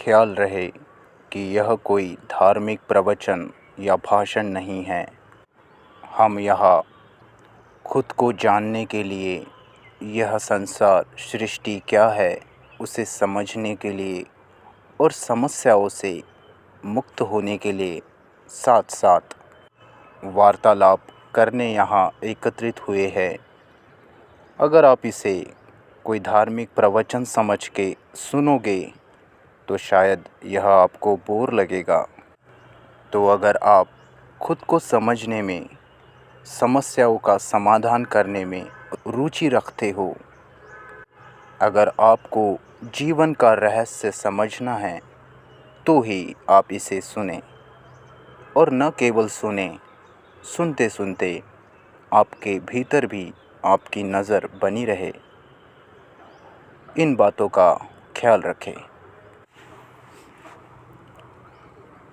ख्याल रहे कि यह कोई धार्मिक प्रवचन या भाषण नहीं है। हम यहाँ खुद को जानने के लिए, यह संसार सृष्टि क्या है उसे समझने के लिए और समस्याओं से मुक्त होने के लिए साथ साथ वार्तालाप करने यहाँ एकत्रित हुए हैं। अगर आप इसे कोई धार्मिक प्रवचन समझ के सुनोगे तो शायद यह आपको बोर लगेगा। तो अगर आप खुद को समझने में, समस्याओं का समाधान करने में रुचि रखते हो, अगर आपको जीवन का रहस्य समझना है तो ही आप इसे सुने। और न केवल सुने, सुनते सुनते आपके भीतर भी आपकी नज़र बनी रहे। इन बातों का ख्याल रखें।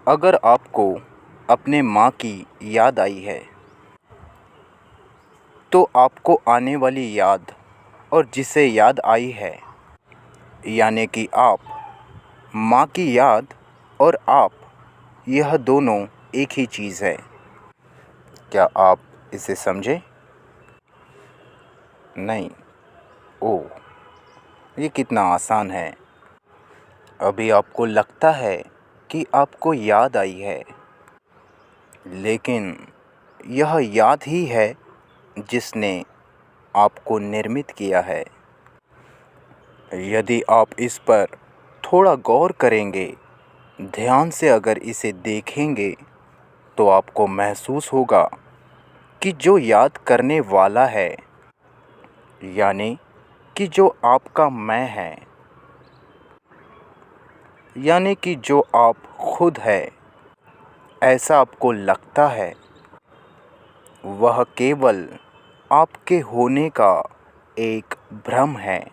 अगर आपको अपने माँ की याद आई है तो आपको आने वाली याद और जिसे याद आई है, यानी कि आप, माँ की याद और आप, यह दोनों एक ही चीज़ है। क्या आप इसे समझे? नहीं। ओह, ये कितना आसान है। अभी आपको लगता है कि आपको याद आई है, लेकिन यह याद ही है जिसने आपको निर्मित किया है। यदि आप इस पर थोड़ा गौर करेंगे, ध्यान से अगर इसे देखेंगे, तो आपको महसूस होगा कि जो याद करने वाला है, यानी कि जो आपका मैं है, यानी कि जो आप खुद है, ऐसा आपको लगता है, वह केवल आपके होने का एक भ्रम है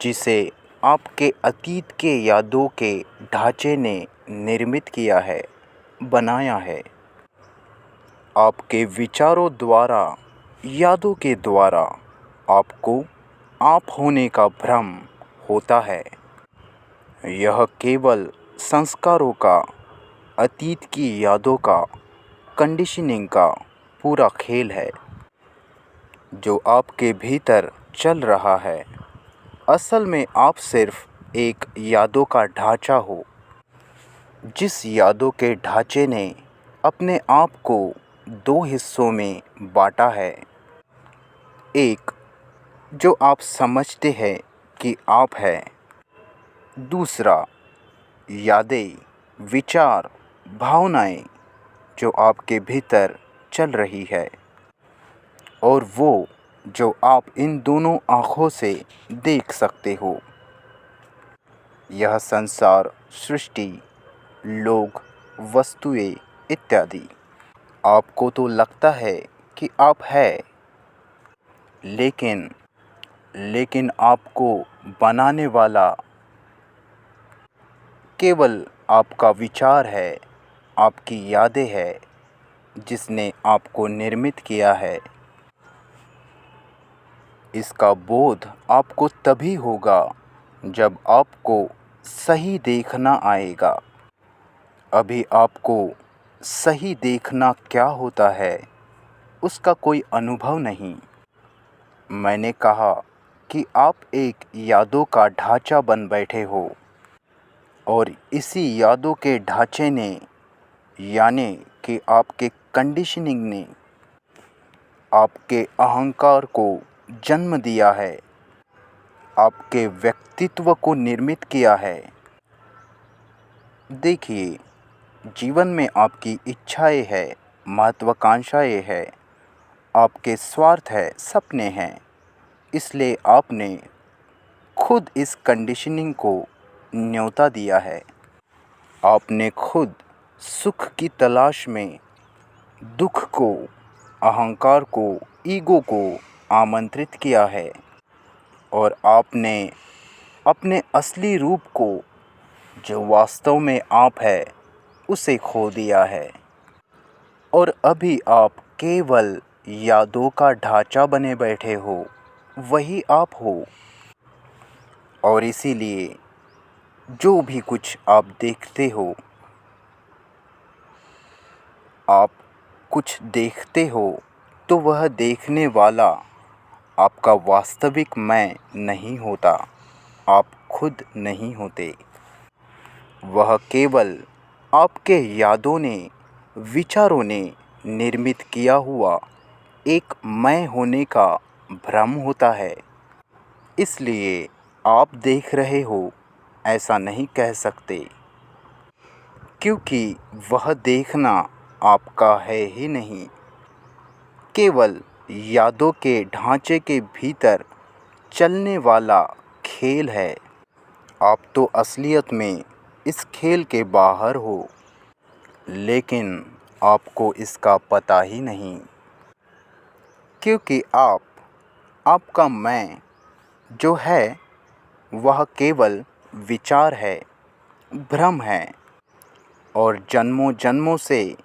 जिसे आपके अतीत के यादों के ढांचे ने निर्मित किया है, बनाया है। आपके विचारों द्वारा, यादों के द्वारा आपको आप होने का भ्रम होता है। यह केवल संस्कारों का, अतीत की यादों का, कंडीशनिंग का पूरा खेल है जो आपके भीतर चल रहा है। असल में आप सिर्फ एक यादों का ढांचा हो, जिस यादों के ढांचे ने अपने आप को दो हिस्सों में बांटा है। एक जो आप समझते हैं कि आप हैं, दूसरा यादें, विचार, भावनाएं जो आपके भीतर चल रही है, और वो जो आप इन दोनों आँखों से देख सकते हो। यह संसार, सृष्टि, लोग, वस्तुएं इत्यादि। आपको तो लगता है कि आप है, लेकिन आपको बनाने वाला केवल आपका विचार है, आपकी यादें है, जिसने आपको निर्मित किया है। इसका बोध आपको तभी होगा जब आपको सही देखना आएगा। अभी आपको सही देखना क्या होता है, उसका कोई अनुभव नहीं। मैंने कहा कि आप एक यादों का ढांचा बन बैठे हो, और इसी यादों के ढांचे ने, यानी कि आपके कंडीशनिंग ने, आपके अहंकार को जन्म दिया है, आपके व्यक्तित्व को निर्मित किया है। देखिए, जीवन में आपकी इच्छाएं हैं, महत्वाकांक्षाएं हैं, आपके स्वार्थ है, सपने हैं। इसलिए आपने खुद इस कंडीशनिंग को न्योता दिया है। आपने खुद सुख की तलाश में दुख को, अहंकार को, ईगो को आमंत्रित किया है, और आपने अपने असली रूप को, जो वास्तव में आप है, उसे खो दिया है। और अभी आप केवल यादों का ढांचा बने बैठे हो, वही आप हो। और इसीलिए जो भी कुछ आप देखते हो, आप कुछ देखते हो तो वह देखने वाला आपका वास्तविक मैं नहीं होता, आप खुद नहीं होते। वह केवल आपके यादों ने, विचारों ने निर्मित किया हुआ एक मैं होने का भ्रम होता है। इसलिए आप देख रहे हो ऐसा नहीं कह सकते, क्योंकि वह देखना आपका है ही नहीं, केवल यादों के ढांचे के भीतर चलने वाला खेल है। आप तो असलियत में इस खेल के बाहर हो, लेकिन आपको इसका पता ही नहीं, क्योंकि आपका मैं जो है वह केवल विचार है, भ्रम है। और जन्मों जन्मों से,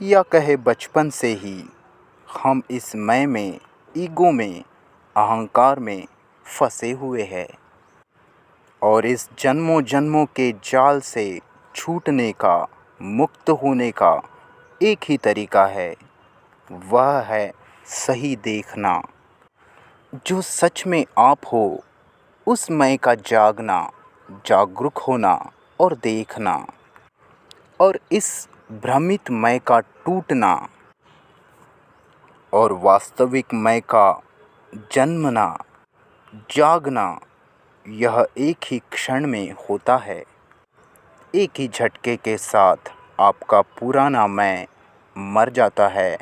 या कहे बचपन से ही, हम इस मैं में, ईगो में, अहंकार में फंसे हुए हैं। और इस जन्मों जन्मों के जाल से छूटने का, मुक्त होने का एक ही तरीका है, वह है सही देखना। जो सच में आप हो, उस मैं का जागना, जागरूक होना और देखना, और इस भ्रमित मैं का टूटना और वास्तविक मैं का जन्मना, जागना, यह एक ही क्षण में होता है। एक ही झटके के साथ आपका पुराना मैं मर जाता है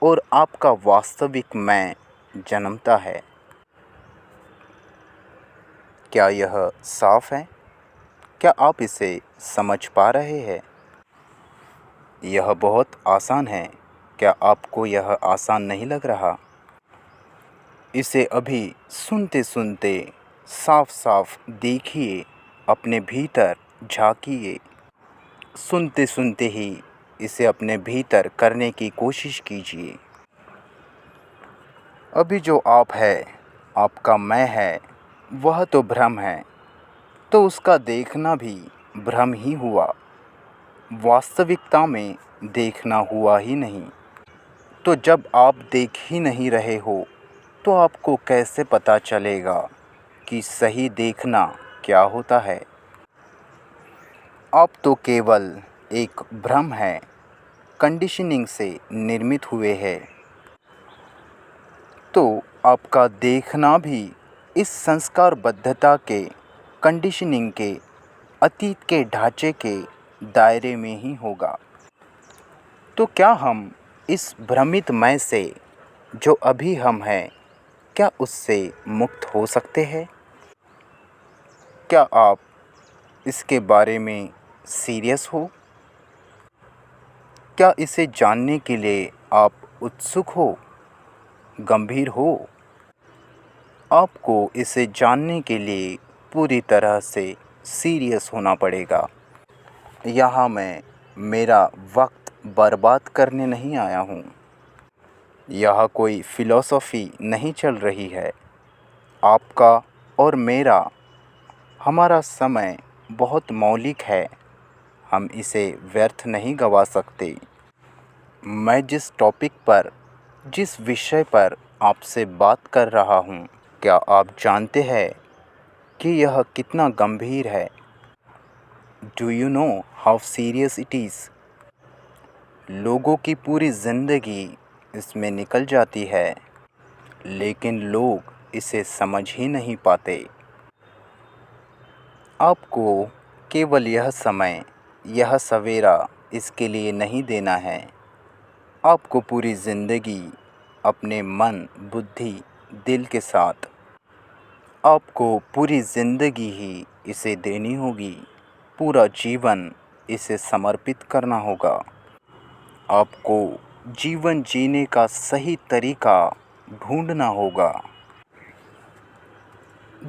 और आपका वास्तविक मैं जन्मता है। क्या यह साफ है? क्या आप इसे समझ पा रहे हैं? यह बहुत आसान है। क्या आपको यह आसान नहीं लग रहा? इसे अभी सुनते सुनते साफ साफ देखिए, अपने भीतर झांकिए। सुनते सुनते ही इसे अपने भीतर करने की कोशिश कीजिए। अभी जो आप है, आपका मैं है, वह तो भ्रम है, तो उसका देखना भी भ्रम ही हुआ, वास्तविकता में देखना हुआ ही नहीं। तो जब आप देख ही नहीं रहे हो, तो आपको कैसे पता चलेगा कि सही देखना क्या होता है? आप तो केवल एक भ्रम है, कंडीशनिंग से निर्मित हुए हैं। तो आपका देखना भी इस संस्कारबद्धता के, कंडीशनिंग के, अतीत के ढांचे के दायरे में ही होगा। तो क्या हम इस भ्रमित मैं से, जो अभी हम हैं, क्या उससे मुक्त हो सकते हैं? क्या आप इसके बारे में सीरियस हो? क्या इसे जानने के लिए आप उत्सुक हो, गंभीर हो? आपको इसे जानने के लिए पूरी तरह से सीरियस होना पड़ेगा। यहाँ मैं मेरा वक्त बर्बाद करने नहीं आया हूँ। यह कोई फ़िलॉसफ़ी नहीं चल रही है। आपका और मेरा, हमारा समय बहुत मौलिक है, हम इसे व्यर्थ नहीं गंवा सकते। मैं जिस टॉपिक पर, जिस विषय पर आपसे बात कर रहा हूँ, क्या आप जानते हैं कि यह कितना गंभीर है? Do you know how serious it is? लोगों की पूरी ज़िंदगी इसमें निकल जाती है, लेकिन लोग इसे समझ ही नहीं पाते। आपको केवल यह समय, यह सवेरा इसके लिए नहीं देना है। आपको पूरी ज़िंदगी अपने मन, बुद्धि, दिल के साथ, आपको पूरी ज़िंदगी ही इसे देनी होगी। पूरा जीवन इसे समर्पित करना होगा। आपको जीवन जीने का सही तरीका ढूंढना होगा।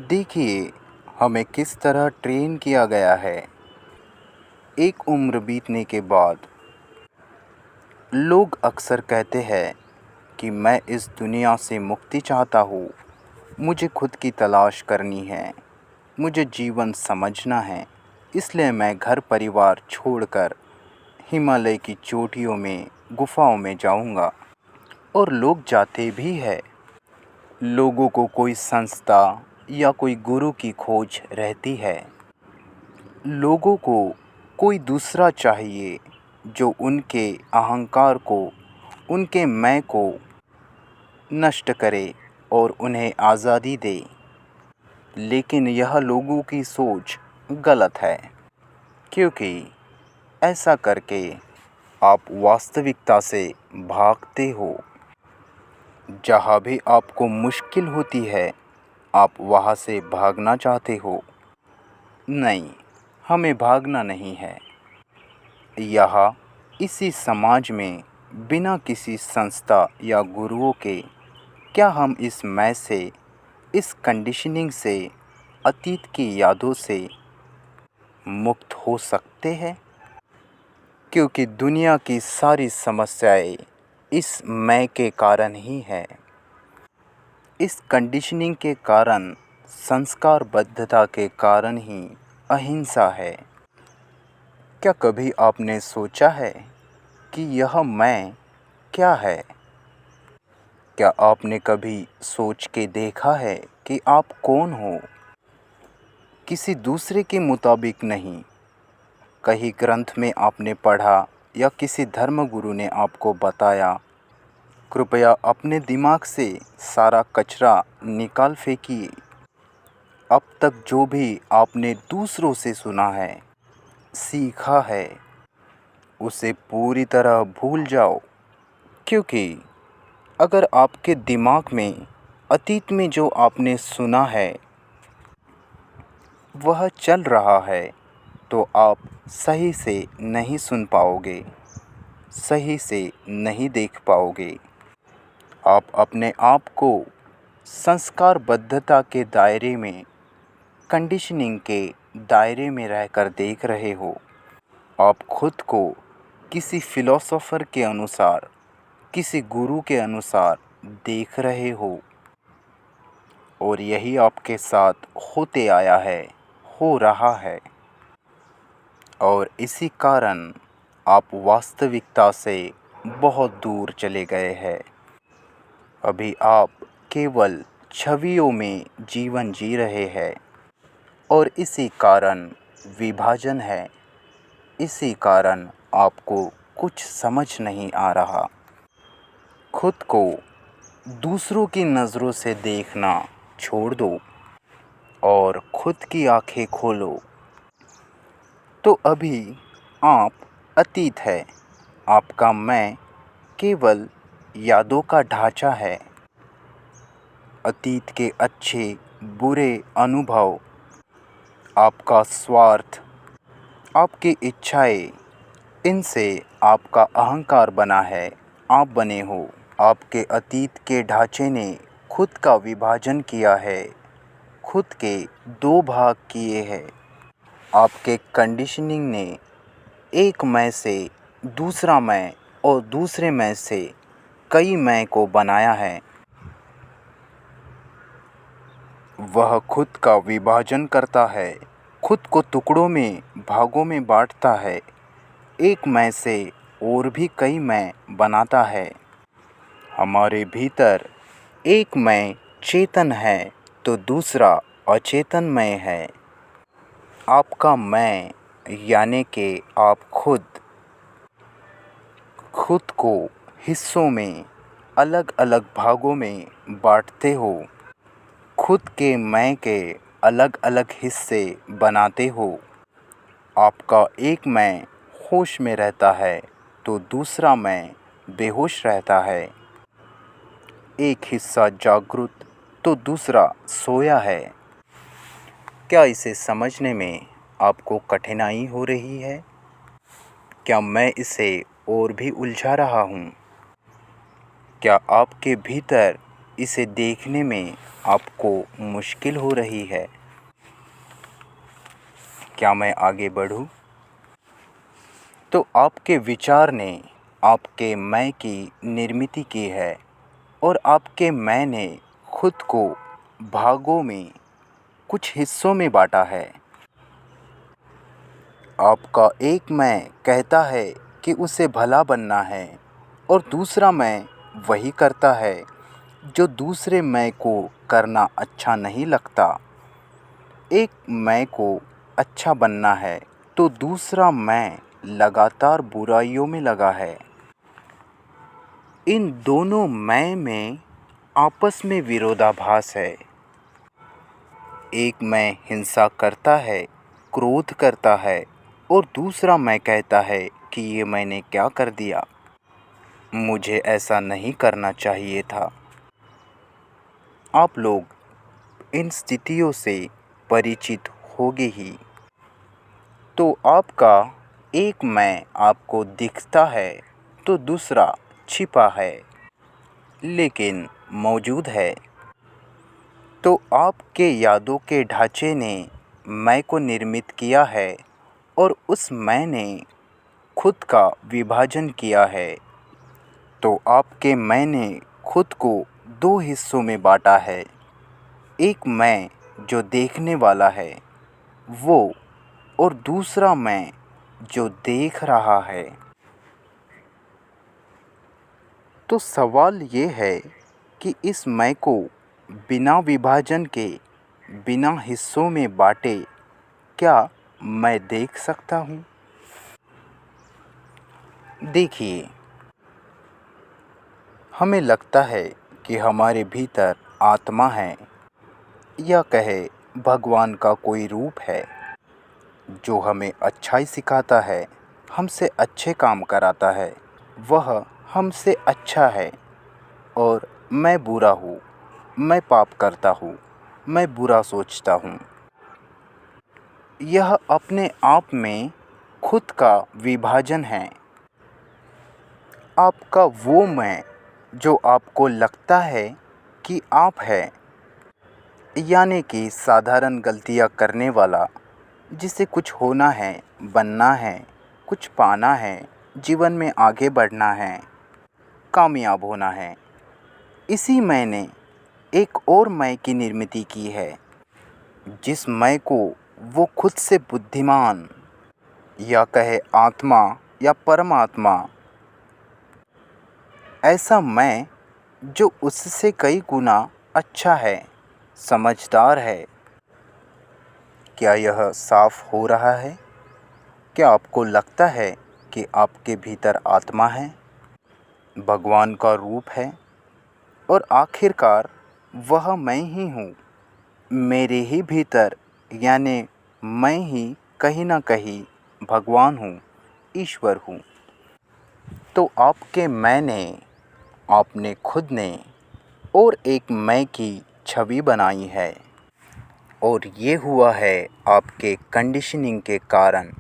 देखिए, हमें किस तरह ट्रेन किया गया है। एक उम्र बीतने के बाद लोग अक्सर कहते हैं कि मैं इस दुनिया से मुक्ति चाहता हूँ, मुझे खुद की तलाश करनी है, मुझे जीवन समझना है। इसलिए मैं घर परिवार छोड़कर हिमालय की चोटियों में गुफाओं में जाऊंगा। और लोग जाते भी हैं। लोगों को कोई संस्था या कोई गुरु की खोज रहती है। लोगों को कोई दूसरा चाहिए जो उनके अहंकार को, उनके मैं को नष्ट करे और उन्हें आज़ादी दे। लेकिन यह लोगों की सोच गलत है, क्योंकि ऐसा करके आप वास्तविकता से भागते हो। जहाँ भी आपको मुश्किल होती है, आप वहाँ से भागना चाहते हो। नहीं, हमें भागना नहीं है। यहाँ इसी समाज में बिना किसी संस्था या गुरुओं के क्या हम इस मैं से, इस कंडीशनिंग से, अतीत की यादों से मुक्त हो सकते हैं? क्योंकि दुनिया की सारी समस्याएं इस मैं के कारण ही है। इस कंडीशनिंग के कारण, संस्कारबद्धता के कारण ही अहिंसा है। क्या कभी आपने सोचा है कि यह मैं क्या है? क्या आपने कभी सोच के देखा है कि आप कौन हो? किसी दूसरे के मुताबिक नहीं। कहीं ग्रंथ में आपने पढ़ा या किसी धर्मगुरु ने आपको बताया। कृपया अपने दिमाग से सारा कचरा निकाल फेंकिए। अब तक जो भी आपने दूसरों से सुना है, सीखा है, उसे पूरी तरह भूल जाओ। क्योंकि अगर आपके दिमाग में अतीत में जो आपने सुना है वह चल रहा है, तो आप सही से नहीं सुन पाओगे, सही से नहीं देख पाओगे। आप अपने आप को संस्कारबद्धता के दायरे में, कंडीशनिंग के दायरे में रहकर देख रहे हो। आप खुद को किसी फिलोसोफर के अनुसार, किसी गुरु के अनुसार देख रहे हो। और यही आपके साथ होते आया है, हो रहा है। और इसी कारण आप वास्तविकता से बहुत दूर चले गए हैं। अभी आप केवल छवियों में जीवन जी रहे हैं। और इसी कारण विभाजन है। इसी कारण आपको कुछ समझ नहीं आ रहा। खुद को दूसरों की नज़रों से देखना छोड़ दो और खुद की आंखें खोलो। तो अभी आप अतीत है। आपका मैं केवल यादों का ढांचा है। अतीत के अच्छे बुरे अनुभव, आपका स्वार्थ, आपकी इच्छाएं, इनसे आपका अहंकार बना है। आप बने हो। आपके अतीत के ढांचे ने खुद का विभाजन किया है, खुद के दो भाग किए हैं। आपके कंडीशनिंग ने एक मैं से दूसरा मैं और दूसरे मैं से कई मैं को बनाया है। वह खुद का विभाजन करता है, खुद को टुकड़ों में, भागों में बांटता है। एक मैं से और भी कई मैं बनाता है। हमारे भीतर एक मैं चेतन है तो दूसरा अचेतन मैं है। आपका मैं यानी कि आप खुद को हिस्सों में, अलग अलग भागों में बांटते हो। खुद के मैं के अलग अलग हिस्से बनाते हो। आपका एक मैं होश में रहता है तो दूसरा मैं बेहोश रहता है। एक हिस्सा जागृत तो दूसरा सोया है। क्या इसे समझने में आपको कठिनाई हो रही है? क्या मैं इसे और भी उलझा रहा हूँ? क्या आपके भीतर इसे देखने में आपको मुश्किल हो रही है? क्या मैं आगे बढ़ूँ? तो आपके विचार ने आपके मैं की निर्मिति की है और आपके मैं ने खुद को भागों में, कुछ हिस्सों में बांटा है। आपका एक मैं कहता है कि उसे भला बनना है और दूसरा मैं वही करता है जो दूसरे मैं को करना अच्छा नहीं लगता। एक मैं को अच्छा बनना है तो दूसरा मैं लगातार बुराइयों में लगा है। इन दोनों मैं में आपस में विरोधाभास है। एक मैं हिंसा करता है, क्रोध करता है और दूसरा मैं कहता है कि ये मैंने क्या कर दिया, मुझे ऐसा नहीं करना चाहिए था। आप लोग इन स्थितियों से परिचित होंगे ही। तो आपका एक मैं आपको दिखता है तो दूसरा छिपा है लेकिन मौजूद है। तो आपके यादों के ढांचे ने मैं को निर्मित किया है और उस मैं ने खुद का विभाजन किया है। तो आपके मैं ने खुद को दो हिस्सों में बांटा है। एक मैं जो देखने वाला है वो, और दूसरा मैं जो देख रहा है। तो सवाल ये है कि इस मैं को बिना विभाजन के, बिना हिस्सों में बांटे क्या मैं देख सकता हूँ? देखिए, हमें लगता है कि हमारे भीतर आत्मा है या कहे भगवान का कोई रूप है जो हमें अच्छाई सिखाता है, हमसे अच्छे काम कराता है। वह हमसे अच्छा है और मैं बुरा हूँ, मैं पाप करता हूँ, मैं बुरा सोचता हूँ। यह अपने आप में खुद का विभाजन है। आपका वो मैं जो आपको लगता है कि आप है, यानी कि साधारण गलतियाँ करने वाला, जिसे कुछ होना है, बनना है, कुछ पाना है, जीवन में आगे बढ़ना है, कामयाब होना है। इसी मैं ने एक और मैं की निर्मिति की है, जिस मैं को वो खुद से बुद्धिमान या कहे आत्मा या परमात्मा, ऐसा मैं जो उससे कई गुना अच्छा है, समझदार है। क्या यह साफ हो रहा है? क्या आपको लगता है कि आपके भीतर आत्मा है, भगवान का रूप है और आखिरकार वह मैं ही हूँ, मेरे ही भीतर, यानी मैं ही कहीं ना कहीं भगवान हूँ, ईश्वर हूँ। तो आपके मैं ने, आपने खुद ने और एक मैं की छवि बनाई है और ये हुआ है आपके कंडीशनिंग के कारण,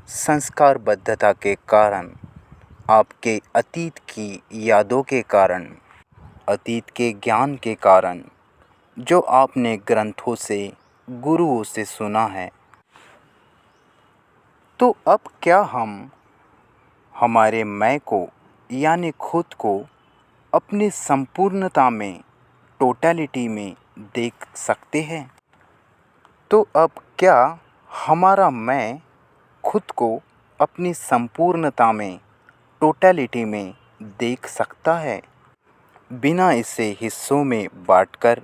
संस्कारबद्धता के कारण, आपके अतीत की यादों के कारण, अतीत के ज्ञान के कारण, जो आपने ग्रंथों से, गुरुओं से सुना है। तो अब क्या हम हमारे मैं को, यानी खुद को, अपनी संपूर्णता में, टोटलिटी में देख सकते हैं? तो अब क्या हमारा मैं खुद को अपनी संपूर्णता में, टोटलिटी में देख सकता है, बिना इसे हिस्सों में बांटकर,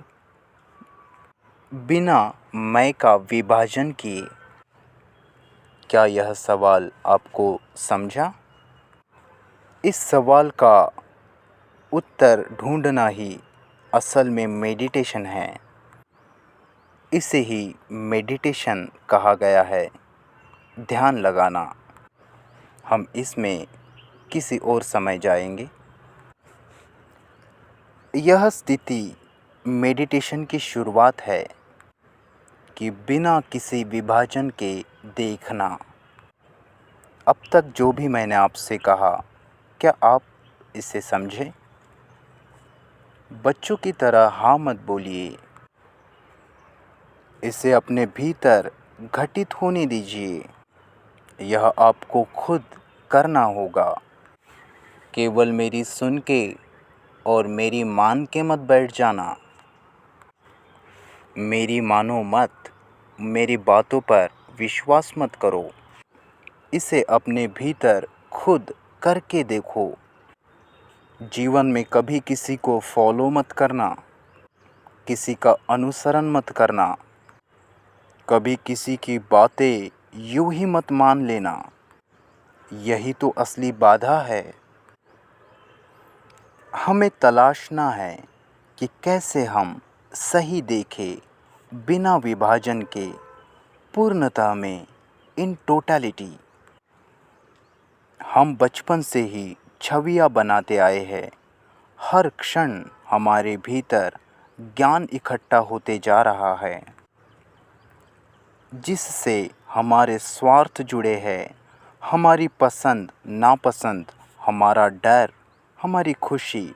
बिना मैं का विभाजन किए? क्या यह सवाल आपको समझा? इस सवाल का उत्तर ढूंढना ही असल में मेडिटेशन है। इसे ही मेडिटेशन कहा गया है, ध्यान लगाना। हम इसमें किसी और समय जाएंगे। यह स्थिति मेडिटेशन की शुरुआत है कि बिना किसी विभाजन के देखना। अब तक जो भी मैंने आपसे कहा, क्या आप इसे समझे? बच्चों की तरह हाँ मत बोलिए, इसे अपने भीतर घटित होने दीजिए। यह आपको खुद करना होगा। केवल मेरी सुन के और मेरी मान के मत बैठ जाना। मेरी मानो मत, मेरी बातों पर विश्वास मत करो। इसे अपने भीतर खुद करके देखो। जीवन में कभी किसी को फॉलो मत करना, किसी का अनुसरण मत करना, कभी किसी की बातें यूं ही मत मान लेना। यही तो असली बाधा है। हमें तलाशना है कि कैसे हम सही देखें, बिना विभाजन के, पूर्णता में, इन टोटलिटी। हम बचपन से ही छवियां बनाते आए हैं। हर क्षण हमारे भीतर ज्ञान इकट्ठा होते जा रहा है, जिससे हमारे स्वार्थ जुड़े हैं, हमारी पसंद नापसंद, हमारा डर, हमारी खुशी।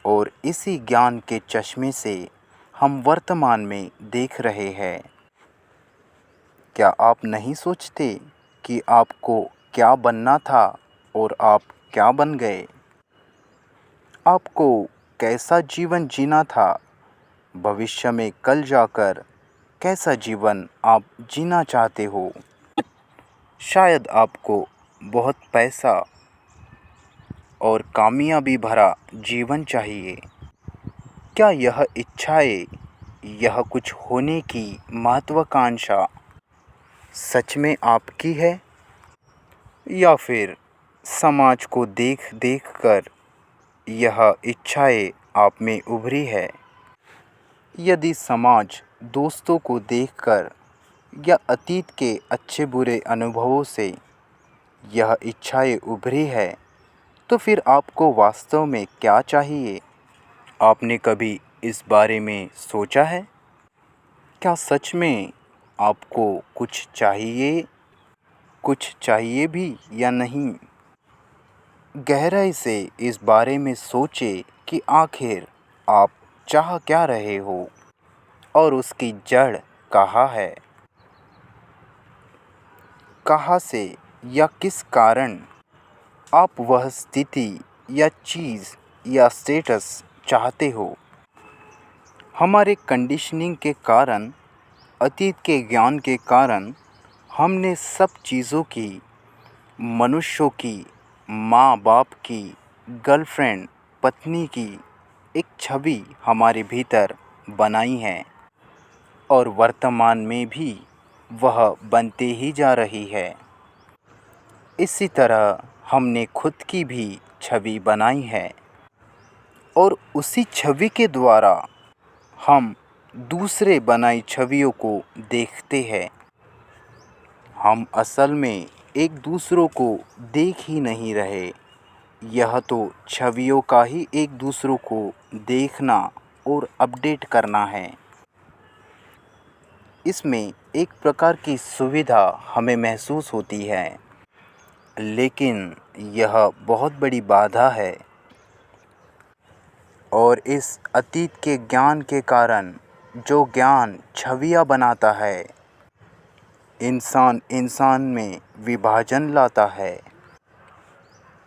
और इसी ज्ञान के चश्मे से हम वर्तमान में देख रहे हैं। क्या आप नहीं सोचते कि आपको क्या बनना था और आप क्या बन गए? आपको कैसा जीवन जीना था? भविष्य में कल जाकर कैसा जीवन आप जीना चाहते हो? शायद आपको बहुत पैसा और कामयाबी भरा जीवन चाहिए। क्या यह इच्छाएं, यह कुछ होने की महत्वाकांक्षा सच में आपकी है, या फिर समाज को देख देख कर यह इच्छाएं आप में उभरी है? यदि समाज, दोस्तों को देखकर या अतीत के अच्छे बुरे अनुभवों से यह इच्छाएं उभरी है, तो फिर आपको वास्तव में क्या चाहिए? आपने कभी इस बारे में सोचा है? क्या सच में आपको कुछ चाहिए भी या नहीं? गहराई से इस बारे में सोचें कि आखिर आप चाह क्या रहे हो और उसकी जड़ कहाँ है। कहाँ से या किस कारण आप वह स्थिति या चीज़ या स्टेटस चाहते हो। हमारे कंडीशनिंग के कारण, अतीत के ज्ञान के कारण हमने सब चीज़ों की, मनुष्यों की, माँ बाप की, गर्लफ्रेंड, पत्नी की एक छवि हमारे भीतर बनाई है और वर्तमान में भी वह बनते ही जा रही है। इसी तरह हमने खुद की भी छवि बनाई है और उसी छवि के द्वारा हम दूसरे बनाई छवियों को देखते हैं। हम असल में एक दूसरों को देख ही नहीं रहे। यह तो छवियों का ही एक दूसरों को देखना और अपडेट करना है। इसमें एक प्रकार की सुविधा हमें महसूस होती है, लेकिन यह बहुत बड़ी बाधा है। और इस अतीत के ज्ञान के कारण जो ज्ञान छवियां बनाता है, इंसान में विभाजन लाता है।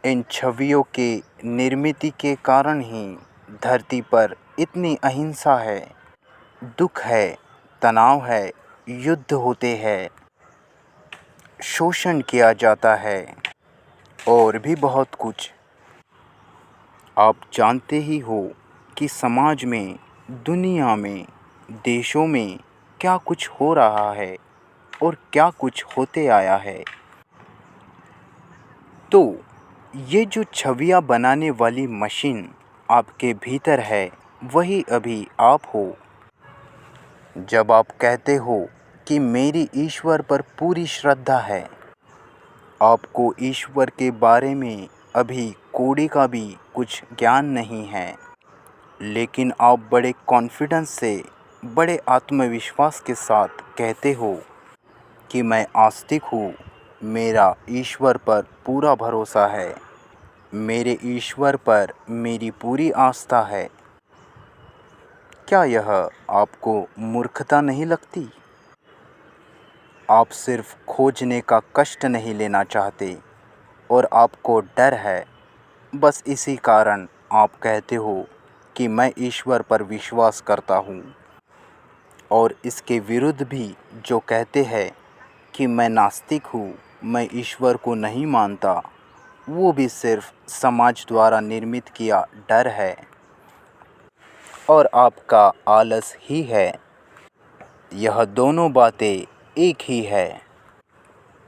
इन छवियों के निर्मिति के कारण ही धरती पर इतनी अहिंसा है, दुख है, तनाव है, युद्ध होते हैं, शोषण किया जाता है और भी बहुत कुछ। आप जानते ही हो कि समाज में, दुनिया में, देशों में क्या कुछ हो रहा है और क्या कुछ होते आया है। तो ये जो छवियां बनाने वाली मशीन आपके भीतर है, वही अभी आप हो। जब आप कहते हो कि मेरी ईश्वर पर पूरी श्रद्धा है, आपको ईश्वर के बारे में अभी कौड़ी का भी कुछ ज्ञान नहीं है, लेकिन आप बड़े कॉन्फिडेंस से, बड़े आत्मविश्वास के साथ कहते हो कि मैं आस्तिक हूँ, मेरा ईश्वर पर पूरा भरोसा है, मेरे ईश्वर पर मेरी पूरी आस्था है। क्या यह आपको मूर्खता नहीं लगती? आप सिर्फ खोजने का कष्ट नहीं लेना चाहते और आपको डर है। बस इसी कारण आप कहते हो कि मैं ईश्वर पर विश्वास करता हूँ, और इसके विरुद्ध भी जो कहते हैं कि मैं नास्तिक हूँ, मैं ईश्वर को नहीं मानता, वो भी सिर्फ समाज द्वारा निर्मित किया डर है और आपका आलस ही है। यह दोनों बातें एक ही है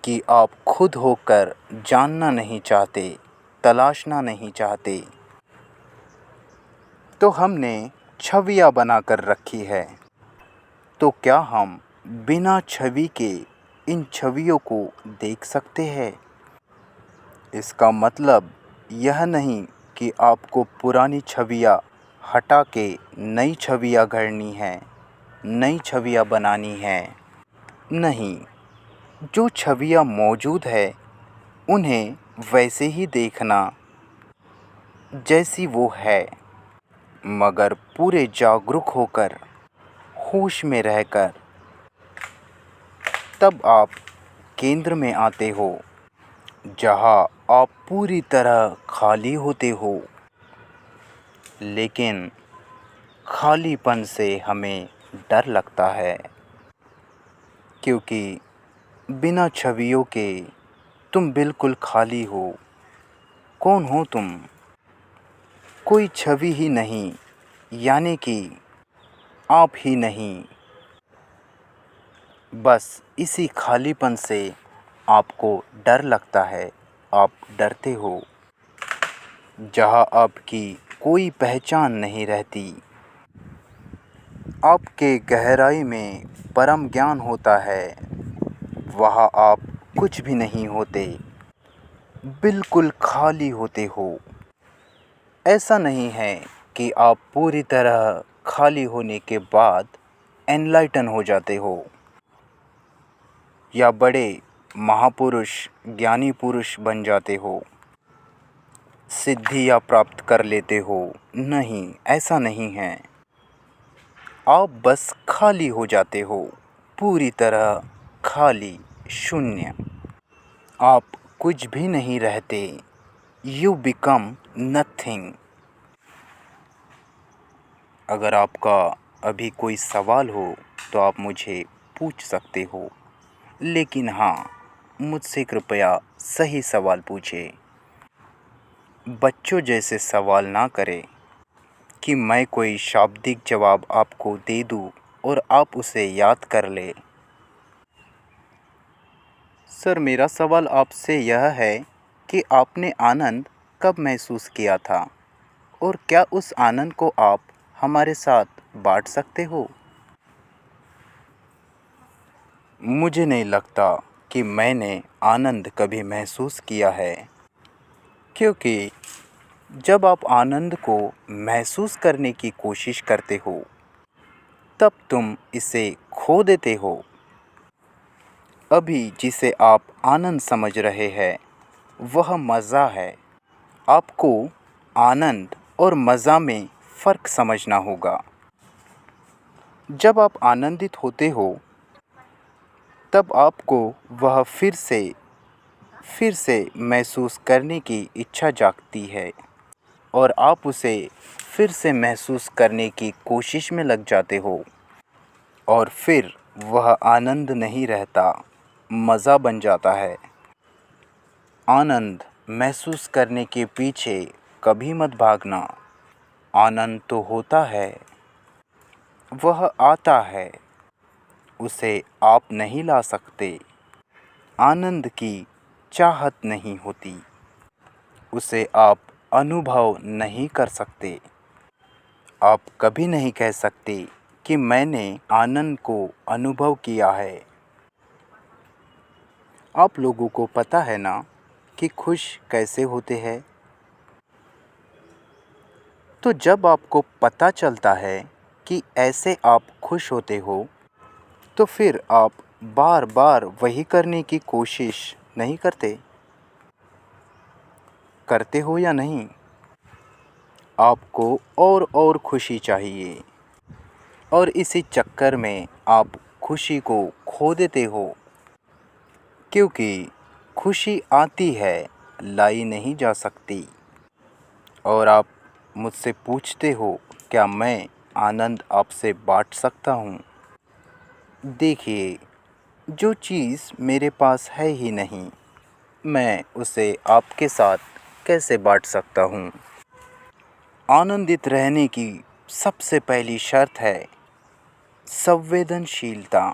कि आप खुद होकर जानना नहीं चाहते, तलाशना नहीं चाहते। तो हमने छवियाँ बनाकर रखी है, तो क्या हम बिना छवि के इन छवियों को देख सकते हैं? इसका मतलब यह नहीं कि आपको पुरानी छवियाँ हटा के नई छवियाँ गढ़नी है, नई छवियाँ बनानी है। नहीं, जो छवियाँ मौजूद है उन्हें वैसे ही देखना जैसी वो है, मगर पूरे जागरूक होकर, होश में रहकर। तब आप केंद्र में आते हो, जहाँ आप पूरी तरह खाली होते हो। लेकिन खालीपन से हमें डर लगता है, क्योंकि बिना छवियों के तुम बिल्कुल खाली हो। कौन हो तुम? कोई छवि ही नहीं, यानी कि आप ही नहीं। बस इसी खालीपन से आपको डर लगता है, आप डरते हो, जहाँ आपकी कोई पहचान नहीं रहती। आपके गहराई में परम ज्ञान होता है, वहाँ आप कुछ भी नहीं होते, बिल्कुल खाली होते हो। ऐसा नहीं है कि आप पूरी तरह खाली होने के बाद एनलाइटन हो जाते हो या बड़े महापुरुष, ज्ञानी पुरुष बन जाते हो, सिद्धियाँ प्राप्त कर लेते हो। नहीं, ऐसा नहीं है। आप बस खाली हो जाते हो, पूरी तरह खाली, शून्य। आप कुछ भी नहीं रहते। You become nothing. अगर आपका अभी कोई सवाल हो तो आप मुझे पूछ सकते हो, लेकिन हाँ, मुझसे कृपया सही सवाल पूछें। बच्चों जैसे सवाल ना करें कि मैं कोई शाब्दिक जवाब आपको दे दूं और आप उसे याद कर लें। सर, मेरा सवाल आपसे यह है कि आपने आनंद कब महसूस किया था और क्या उस आनंद को आप हमारे साथ बांट सकते हो? मुझे नहीं लगता कि मैंने आनंद कभी महसूस किया है, क्योंकि जब आप आनंद को महसूस करने की कोशिश करते हो, तब तुम इसे खो देते हो। अभी जिसे आप आनंद समझ रहे हैं, वह मज़ा है। आपको आनंद और मज़ा में फ़र्क समझना होगा। जब आप आनंदित होते हो, तब आपको वह फिर से महसूस करने की इच्छा जागती है और आप उसे फिर से महसूस करने की कोशिश में लग जाते हो, और फिर वह आनंद नहीं रहता, मज़ा बन जाता है। आनंद महसूस करने के पीछे कभी मत भागना। आनंद तो होता है, वह आता है, उसे आप नहीं ला सकते। आनंद की चाहत नहीं होती, उसे आप अनुभव नहीं कर सकते। आप कभी नहीं कह सकते कि मैंने आनंद को अनुभव किया है। आप लोगों को पता है ना कि खुश कैसे होते हैं? तो जब आपको पता चलता है कि ऐसे आप खुश होते हो, तो फिर आप बार बार वही करने की कोशिश नहीं करते? करते हो या नहीं? आपको और खुशी चाहिए, और इसी चक्कर में आप खुशी को खो देते हो, क्योंकि खुशी आती है, लाई नहीं जा सकती। और आप मुझसे पूछते हो, क्या मैं आनंद आपसे बांट सकता हूँ? देखिए, जो चीज़ मेरे पास है ही नहीं, मैं उसे आपके साथ कैसे बांट सकता हूँ। आनंदित रहने की सबसे पहली शर्त है संवेदनशीलता,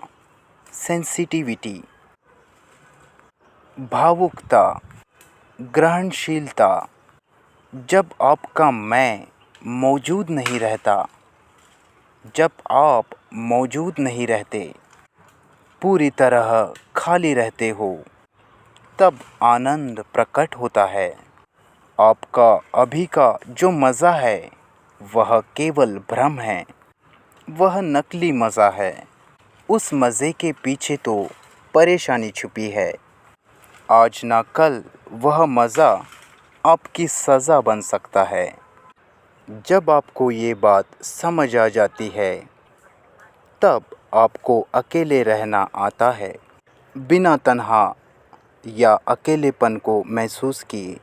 सेंसिटिविटी, भावुकता, ग्रहणशीलता। जब आपका मैं मौजूद नहीं रहता, जब आप मौजूद नहीं रहते, पूरी तरह खाली रहते हो, तब आनंद प्रकट होता है। आपका अभी का जो मज़ा है वह केवल भ्रम है, वह नकली मज़ा है। उस मज़े के पीछे तो परेशानी छुपी है। आज ना कल वह मज़ा आपकी सज़ा बन सकता है। जब आपको ये बात समझ आ जाती है, तब आपको अकेले रहना आता है, बिना तन्हा या अकेलेपन को महसूस किए।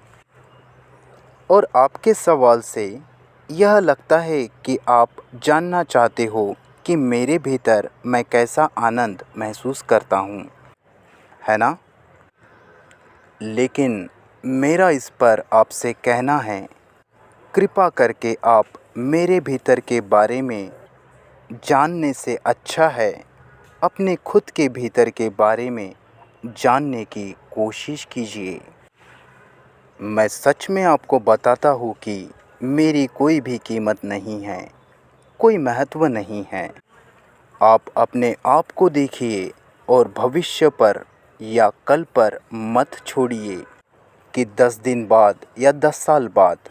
और आपके सवाल से यह लगता है कि आप जानना चाहते हो कि मेरे भीतर मैं कैसा आनंद महसूस करता हूँ, है ना? लेकिन मेरा इस पर आपसे कहना है, कृपा करके आप मेरे भीतर के बारे में जानने से अच्छा है अपने खुद के भीतर के बारे में जानने की कोशिश कीजिए। मैं सच में आपको बताता हूँ कि मेरी कोई भी कीमत नहीं है, कोई महत्व नहीं है। आप अपने आप को देखिए और भविष्य पर या कल पर मत छोड़िए कि 10 दिन बाद या 10 साल बाद।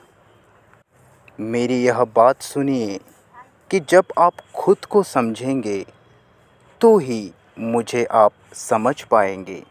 मेरी यह बात सुनिए कि जब आप खुद को समझेंगे तो ही मुझे आप समझ पाएंगे।